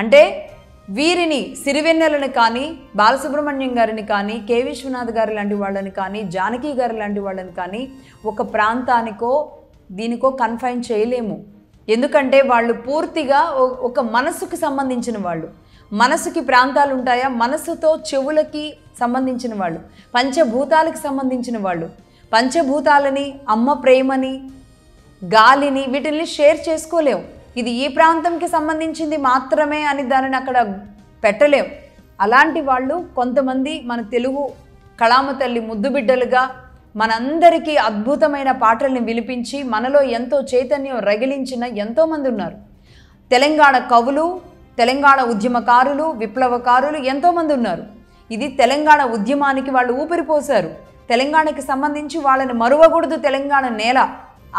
అంటే వీరిని సిరివెన్నెలని కానీ, బాలసుబ్రహ్మణ్యం గారిని కానీ, కె విశ్వనాథ్ గారి లాంటి వాళ్ళని కానీ, జానకి గారి లాంటి వాళ్ళని కానీ ఒక ప్రాంతానికో దీనికో కన్ఫైన్ చేయలేము. ఎందుకంటే వాళ్ళు పూర్తిగా ఒక మనసుకి సంబంధించిన వాళ్ళు. మనసుకి ప్రాంతాలు ఉంటాయా? మనసుతో చెవులకి సంబంధించిన వాళ్ళు, పంచభూతాలకు సంబంధించిన వాళ్ళు. పంచభూతాలని, అమ్మ ప్రేమని, గాలిని, వీటిని షేర్ చేసుకోలేం. ఇది ఈ ప్రాంతంకి సంబంధించింది మాత్రమే అని దానిని అక్కడ పెట్టలేం. అలాంటి వాళ్ళు కొంతమంది మన తెలుగు కళామ తల్లి ముద్దు బిడ్డలుగా మనందరికీ అద్భుతమైన పాటల్ని వినిపించి మనలో ఎంతో చైతన్యం రగిలించిన ఎంతోమంది ఉన్నారు. తెలంగాణ కవులు, తెలంగాణ ఉద్యమకారులు, విప్లవకారులు ఎంతోమంది ఉన్నారు. ఇది తెలంగాణ ఉద్యమానికి వాళ్ళు ఊపిరిపోశారు. తెలంగాణకి సంబంధించి వాళ్ళని మరువకూడదు. తెలంగాణ నేల,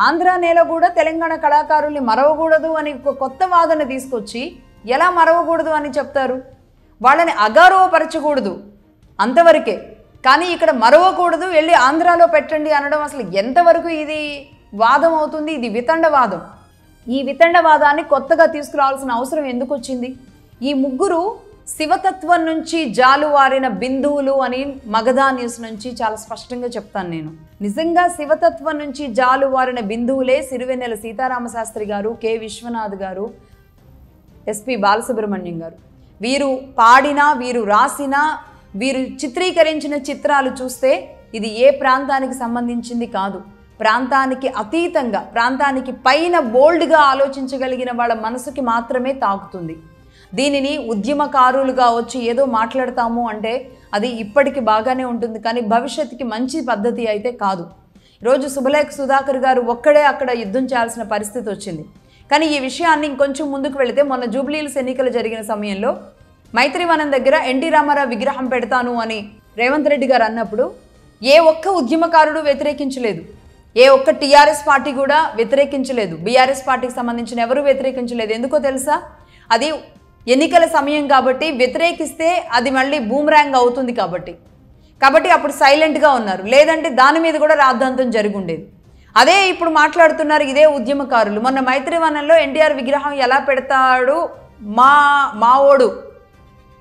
ఆంధ్ర నేల కూడా తెలంగాణ కళాకారుల్ని మరవకూడదు అని ఒక కొత్త వాదన తీసుకొచ్చి ఎలా మరవకూడదు అని చెప్తారు? వాళ్ళని అగౌరవపరచకూడదు అంతవరకే. కానీ ఇక్కడ మరవకూడదు, వెళ్ళి ఆంధ్రాలో పెట్టండి అనడం అసలు ఎంతవరకు ఇది వాదం అవుతుంది? ఇది వితండవాదం. ఈ వితండవాదాన్ని కొత్తగా తీసుకురావాల్సిన అవసరం ఎందుకు వచ్చింది? ఈ ముగ్గురు శివతత్వం నుంచి జాలువారిన బిందువులు అని మగధా న్యూస్ నుంచి చాలా స్పష్టంగా చెప్తాను నేను. నిజంగా శివతత్వం నుంచి జాలువారిన బిందువులే సిరివెన్నెల సీతారామశాస్త్రి గారు, కె విశ్వనాథ్ గారు, ఎస్పి బాలసుబ్రహ్మణ్యం గారు. వీరు పాడినా, వీరు రాసినా, వీరు చిత్రీకరించిన చిత్రాలు చూస్తే ఇది ఏ ప్రాంతానికి సంబంధించింది కాదు. ప్రాంతానికి అతీతంగా, ప్రాంతానికి పైన బోల్డ్గా ఆలోచించగలిగిన వాళ్ళ మనసుకి మాత్రమే తాకుతుంది. దీనిని ఉద్యమకారులుగా వచ్చి ఏదో మాట్లాడతాము అంటే అది ఇప్పటికి బాగానే ఉంటుంది, కానీ భవిష్యత్తుకి మంచి పద్ధతి అయితే కాదు. ఈరోజు శుభలేఖ సుధాకర్ గారు ఒక్కడే అక్కడ యుద్ధం చేయాల్సిన పరిస్థితి వచ్చింది. కానీ ఈ విషయాన్ని ఇంకొంచెం ముందుకు వెళితే, మొన్న జూబ్లీహిల్స్ ఎన్నికలు జరిగిన సమయంలో మైత్రివనం దగ్గర ఎన్టీ రామారావు విగ్రహం పెడతాను అని రేవంత్ రెడ్డి గారు అన్నప్పుడు ఏ ఒక్క ఉద్యమకారుడు వ్యతిరేకించలేదు. ఏ ఒక్క టీఆర్ఎస్ పార్టీ కూడా వ్యతిరేకించలేదు. బీఆర్ఎస్ పార్టీకి సంబంధించిన ఎవరూ వ్యతిరేకించలేదు. ఎందుకో తెలుసా? అది ఎన్నికల సమయం కాబట్టి, వ్యతిరేకిస్తే అది మళ్ళీ బూమరాంగ్ అవుతుంది కాబట్టి అప్పుడు సైలెంట్గా ఉన్నారు. లేదంటే దాని మీద కూడా రాద్ధాంతం జరిగి ఉండేది. అదే ఇప్పుడు మాట్లాడుతున్నారు ఇదే ఉద్యమకారులు. మొన్న మైత్రివనంలో ఎన్టీఆర్ విగ్రహం ఎలా పెడతాడు,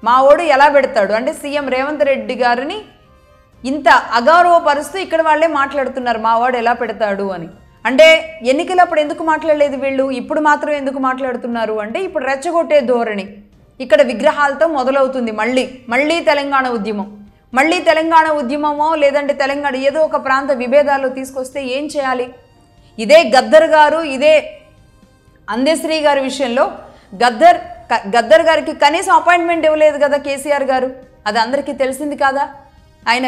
మావోడు ఎలా పెడతాడు అంటే సీఎం రేవంత్ రెడ్డి గారిని ఇంత అగౌరవపరుస్తూ ఇక్కడ వాళ్ళే మాట్లాడుతున్నారు మావాడు ఎలా పెడతాడు అని. అంటే ఎన్నికలప్పుడు ఎందుకు మాట్లాడలేదు వీళ్ళు, ఇప్పుడు మాత్రం ఎందుకు మాట్లాడుతున్నారు అంటే ఇప్పుడు రెచ్చగొట్టే ధోరణి ఇక్కడ విగ్రహాలతో మొదలవుతుంది. మళ్ళీ తెలంగాణ ఉద్యమం, మళ్ళీ తెలంగాణ ఉద్యమమో లేదంటే తెలంగాణ ఏదో ఒక ప్రాంత విభేదాలు తీసుకొస్తే ఏం చేయాలి? ఇదే గద్దర్ గారు, ఇదే అందశ్రీ గారి విషయంలో గద్దర్ గారికి కనీసం అపాయింట్మెంట్ ఇవ్వలేదు కదా కేసీఆర్ గారు. అది అందరికీ తెలిసింది కాదా? ఆయన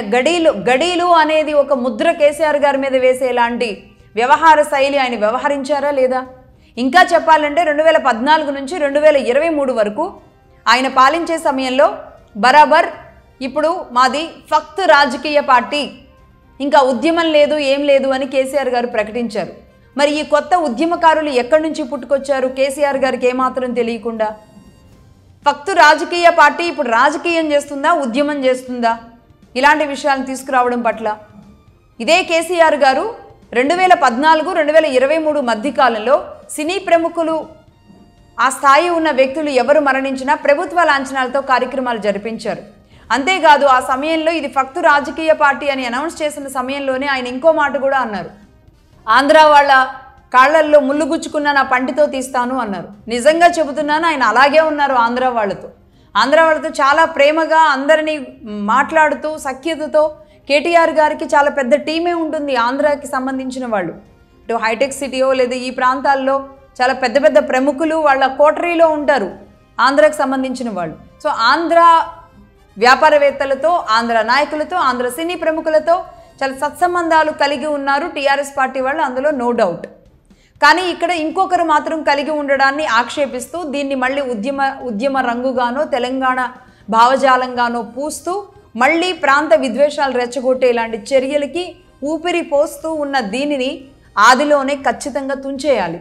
గడీలు అనేది ఒక ముద్ర కేసీఆర్ గారి మీద వేసేలాంటి వ్యవహార శైలి ఆయన వ్యవహరించారా లేదా? ఇంకా చెప్పాలంటే 2014 నుంచి 2023 వరకు ఆయన పాలించే సమయంలో బరాబర్ ఇప్పుడు మాది ఫక్త్ రాజకీయ పార్టీ, ఇంకా ఉద్యమం లేదు ఏం లేదు అని కేసీఆర్ గారు ప్రకటించారు. మరి ఈ కొత్త ఉద్యమకారులు ఎక్కడి నుంచి పుట్టుకొచ్చారు కేసీఆర్ గారికి ఏమాత్రం తెలియకుండా? ఫక్త్ రాజకీయ పార్టీ ఇప్పుడు రాజకీయం చేస్తుందా, ఉద్యమం చేస్తుందా? ఇలాంటి విషయాలను తీసుకురావడం పట్ల ఇదే కేసీఆర్ గారు 2014-2023 మధ్యకాలంలో సినీ ప్రముఖులు, ఆ స్థాయి ఉన్న వ్యక్తులు ఎవరు మరణించినా ప్రభుత్వ లాంఛనాలతో కార్యక్రమాలు జరిపించారు. అంతేకాదు ఆ సమయంలో ఇది ఫక్తు రాజకీయ పార్టీ అని అనౌన్స్ చేసిన సమయంలోనే ఆయన ఇంకో మాట కూడా అన్నారు. ఆంధ్ర వాళ్ళ కాళ్లల్లో ముళ్ళు గుచ్చుకున్న నా పంటితో తీస్తాను అన్నారు. నిజంగా చెబుతున్నాను, ఆయన అలాగే ఉన్నారు ఆంధ్ర వాళ్ళతో చాలా ప్రేమగా అందరినీ మాట్లాడుతూ సఖ్యతతో. కేటీఆర్ గారికి చాలా పెద్ద టీమే ఉంటుంది ఆంధ్రాకి సంబంధించిన వాళ్ళు. ఇటు హైటెక్ సిటీయో లేదా ఈ ప్రాంతాల్లో చాలా పెద్ద పెద్ద ప్రముఖులు వాళ్ళ కోటరీలో ఉంటారు ఆంధ్రాకి సంబంధించిన వాళ్ళు. సో ఆంధ్ర వ్యాపారవేత్తలతో, ఆంధ్ర నాయకులతో, ఆంధ్ర సినీ ప్రముఖులతో చాలా సత్సంబంధాలు కలిగి ఉన్నారు టీఆర్ఎస్ పార్టీ వాళ్ళు, అందులో నో డౌట్. కానీ ఇక్కడ ఇంకొకరు మాత్రం కలిగి ఉండడాన్ని ఆక్షేపిస్తూ దీన్ని మళ్ళీ ఉద్యమ రంగుగానో తెలంగాణ భావజాలంగానో పూస్తూ మళ్ళీ ప్రాంత విద్వేషాలు రెచ్చగొట్టే ఇలాంటి చర్యలకి ఊపిరి పోస్తూ ఉన్న దీనిని ఆదిలోనే ఖచ్చితంగా తుంచేయాలి.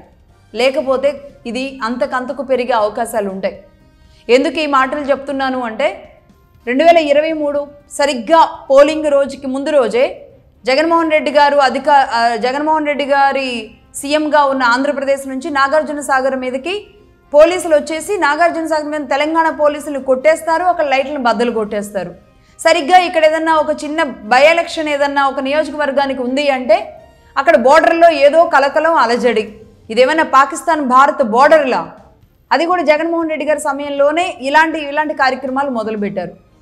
లేకపోతే ఇది అంతకంతకు పెరిగే అవకాశాలు ఉంటాయి. ఎందుకు ఈ మాటలు చెప్తున్నాను అంటే 2023 సరిగ్గా పోలింగ్ రోజుకి ముందు రోజే జగన్మోహన్ రెడ్డి గారి సీఎంగా ఉన్న ఆంధ్రప్రదేశ్ నుంచి నాగార్జున సాగర్ మీదకి పోలీసులు వచ్చేసి నాగార్జున సాగర్ మీద తెలంగాణ పోలీసులు కొట్టేస్తారు, అక్కడ లైట్లను బద్దలు కొట్టేస్తారు. సరిగ్గా ఇక్కడ ఏదన్నా ఒక చిన్న బై ఎలక్షన్ ఏదన్నా ఒక నియోజకవర్గానికి ఉంది అంటే అక్కడ బోర్డర్లో ఏదో కలకలం అలజడి. ఇదేమైనా పాకిస్తాన్ భారత్ బోర్డర్లా? అది కూడా జగన్మోహన్ రెడ్డి గారి సమయంలోనే ఇలాంటి కార్యక్రమాలు మొదలుపెట్టారు.